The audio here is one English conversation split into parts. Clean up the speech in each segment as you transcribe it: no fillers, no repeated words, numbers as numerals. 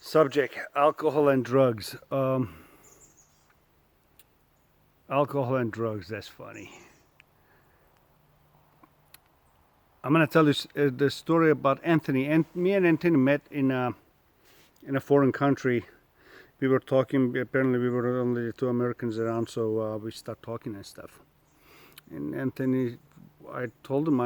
Subject: alcohol and drugs. Alcohol and drugs. That's funny. I'm gonna tell you the story about Anthony. And me and Anthony met in a foreign country. We were talking. Apparently, we were only two Americans around, so we start talking and stuff. And Anthony, I told him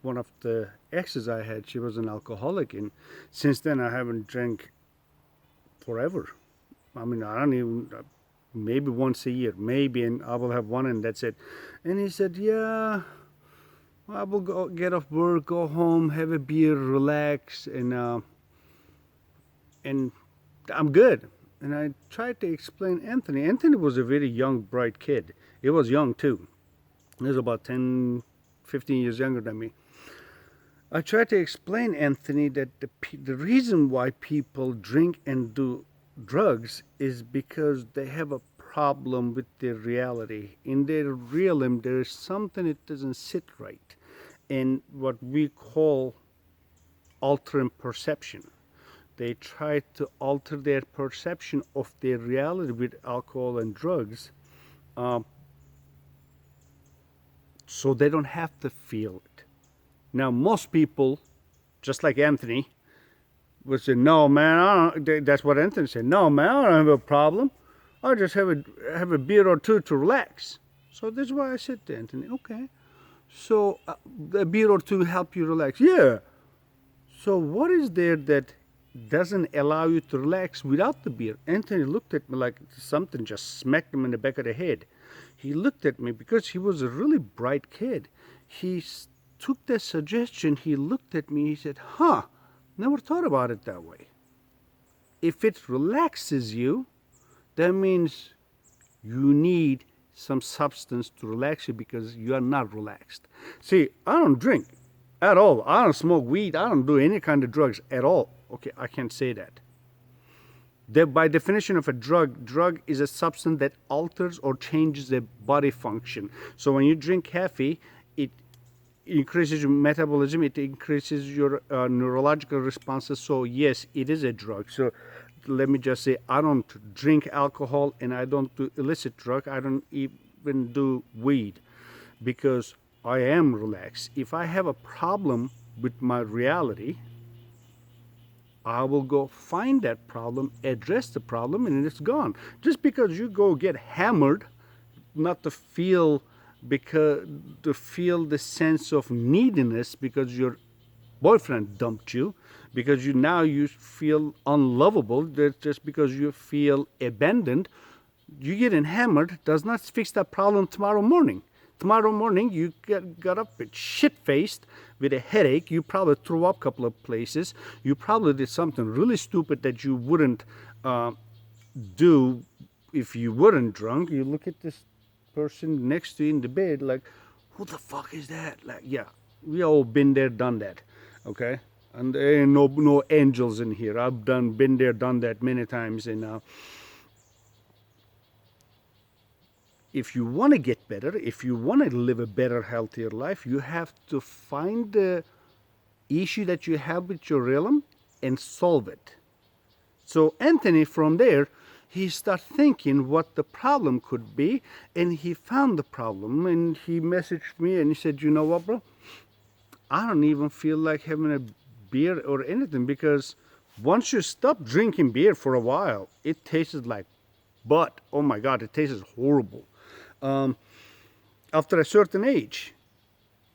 one of the exes I had, she was an alcoholic, and since then I haven't drank forever. I mean, I don't even, maybe once a year, maybe, and I will have one, and that's it. And he said, "Yeah, I will go get off work, go home, have a beer, relax, and I'm good." And I tried to explain Anthony. Anthony was a very young, bright kid. He was young too. He was about 10, 15 years younger than me. I tried to explain Anthony that the reason why people drink and do drugs is because they have a problem with their reality. In their realm, there is something that doesn't sit right, and what we call altering perception. They try to alter their perception of their reality with alcohol and drugs, uh, so they don't have to feel it. Now, most people, just like Anthony, would say, "No, man, I don't." That's what Anthony said. "No, man, I don't have a problem. I just have a beer or two to relax." So that's why I said to Anthony, "Okay, so a beer or two help you relax." Yeah. So what is there that doesn't allow you to relax without the beer? Anthony looked at me like something just smacked him in the back of the head. He looked at me because he was a really bright kid. He took that suggestion, he looked at me, he said, "Huh, never thought about it that way. If it relaxes you, that means you need some substance to relax you because you are not relaxed." See, I don't drink at all. I don't smoke weed. I don't do any kind of drugs at all. Okay, I can't say that. By definition of a drug is a substance that alters or changes the body function. So when you drink coffee, it increases your metabolism, it increases your neurological responses. So yes, it is a drug. So let me just say, I don't drink alcohol and I don't do illicit drug. I don't even do weed because I am relaxed. If I have a problem with my reality, I will go find that problem, address the problem, and it's gone. Just because you go get hammered, not to feel the sense of neediness because your boyfriend dumped you, because you feel unlovable, just because you feel abandoned. You getting hammered does not fix that problem tomorrow morning. Tomorrow morning you got up shit-faced with a headache. You probably threw up a couple of places. You probably did something really stupid that you wouldn't do if you weren't drunk. You look at this person next to you in the bed like, "Who the fuck is that?" Like, yeah, we all been there, done that, okay? And there ain't no angels in here. I've been there, done that many times, and if you want to get better, if you want to live a better, healthier life, you have to find the issue that you have with your realm and solve it. So Anthony, from there, he started thinking what the problem could be, and he found the problem, and he messaged me and he said, "You know what, bro? I don't even feel like having a beer or anything because once you stop drinking beer for a while, it tastes like butt. Oh my God, it tastes horrible. After a certain age,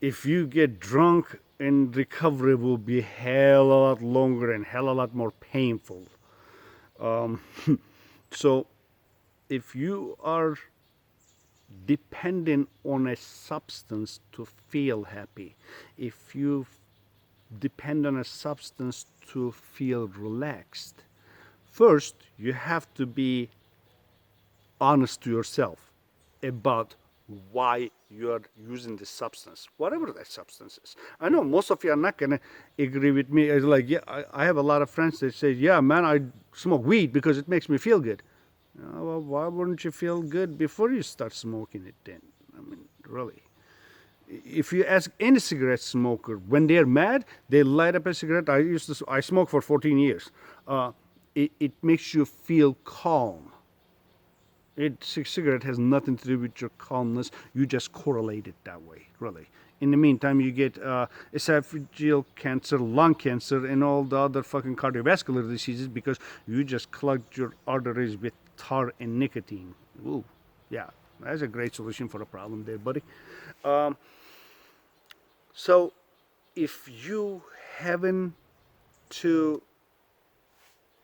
if you get drunk, and recovery will be hell a lot longer and hell a lot more painful. So if you are dependent on a substance to feel happy, if you depend on a substance to feel relaxed, first you have to be honest to yourself about why you are using this substance, whatever that substance is. I know most of you are not going to agree with me. It's like, yeah, I have a lot of friends that say, "Yeah, man, I smoke weed because it makes me feel good." Well, why wouldn't you feel good before you start smoking it then? I mean, really. If you ask any cigarette smoker, when they're mad, they light up a cigarette. I smoked for 14 years. It makes you feel calm. Cigarette has nothing to do with your calmness. You just correlate it that way, really. In the meantime, you get esophageal cancer, lung cancer, and all the other fucking cardiovascular diseases because you just plugged your arteries with tar and nicotine. Ooh, yeah, that's a great solution for a problem there, buddy. So, if you happen to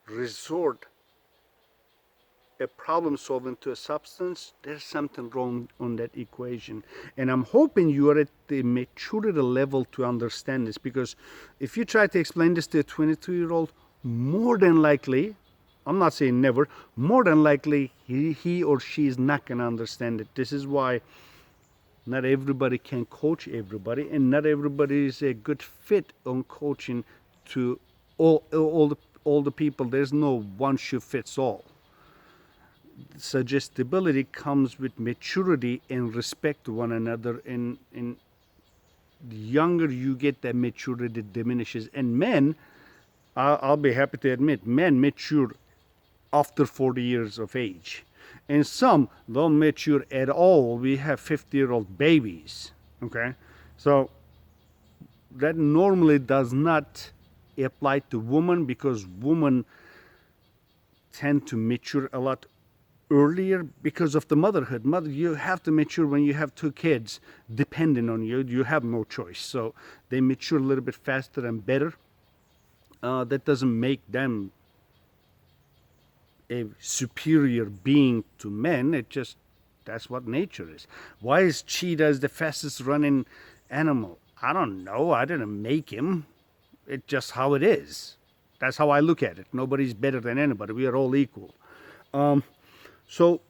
resort a problem solving to a substance, there's something wrong on that equation. And I'm hoping you are at the maturity level to understand this, because if you try to explain this to a 22-year-old, more than likely, I'm not saying never, more than likely he or she is not going to understand it. This is why not everybody can coach everybody, and not everybody is a good fit on coaching to all the people. There's no one shoe fits all. Suggestibility comes with maturity and respect to one another, and the younger you get, that maturity diminishes. And men, I'll be happy to admit, men mature after 40 years of age, and some don't mature at all. We have 50-year-old babies. Okay, so that normally does not apply to women, because women tend to mature a lot earlier because of the motherhood. You have to mature when you have two kids depending on you. You have no choice. So they mature a little bit faster and better. That doesn't make them a superior being to men. That's what nature is. Why is cheetah the fastest running animal? I don't know. I didn't make him. It's just how it is. That's how I look at it. Nobody's better than anybody. We are all equal. So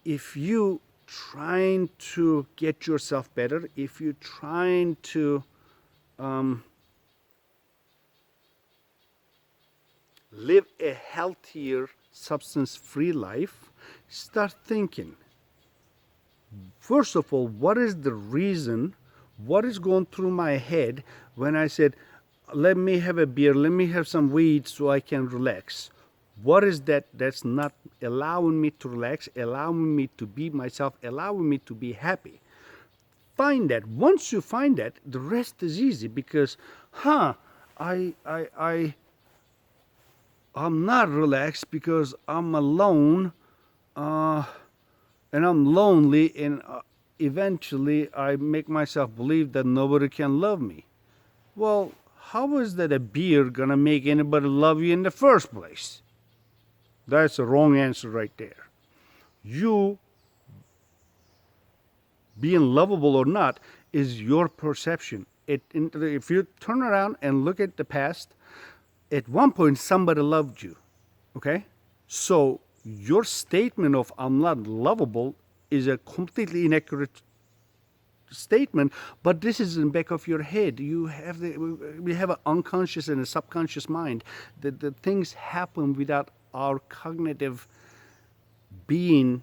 if you trying to get yourself better, if you're trying to live a healthier, substance-free life, start thinking. First of all, what is the reason? What is going through my head when I said, let me have a beer, let me have some weed so I can relax? What is that that's not allowing me to relax, allowing me to be myself, allowing me to be happy? Find that. Once you find that, the rest is easy, because, I'm not relaxed because I'm alone, and I'm lonely, and eventually I make myself believe that nobody can love me. Well, how is that a beer gonna make anybody love you in the first place? That's the wrong answer right there. You being lovable or not is your perception. If you turn around and look at the past, at one point somebody loved you, okay? So your statement of I'm not lovable is a completely inaccurate statement, but this is in the back of your head. We have an unconscious and a subconscious mind. The things happen without our cognitive being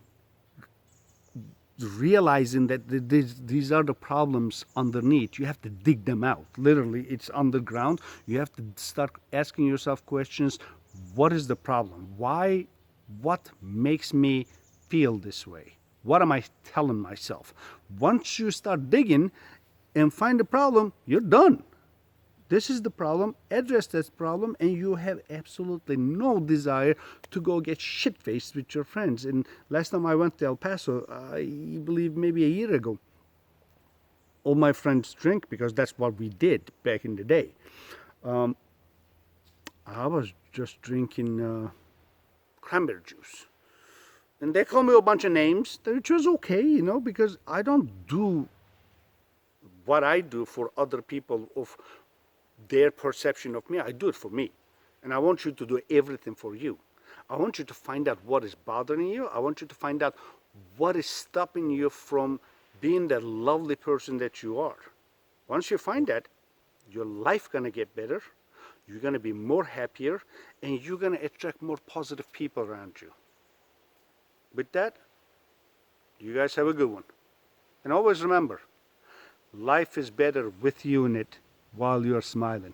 realizing that these are the problems underneath. You have to dig them out. Literally, it's underground. You have to start asking yourself questions. What is the problem? Why? What makes me feel this way? What am I telling myself? Once you start digging and find the problem, you're done. This is the problem, address this problem, and you have absolutely no desire to go get shit-faced with your friends. And last time I went to El Paso, I believe maybe a year ago, all my friends drink because that's what we did back in the day. I was just drinking cranberry juice. And they call me a bunch of names, which was okay, because I don't do what I do for other people of their perception of me. I do it for me. And I want you to do everything for you. I want you to find out what is bothering you. I want you to find out what is stopping you from being that lovely person that you are. Once you find that, your life gonna get better, you're gonna be more happier, and you're gonna attract more positive people around you. With that, you guys have a good one. And always remember, life is better with you in it while you're smiling.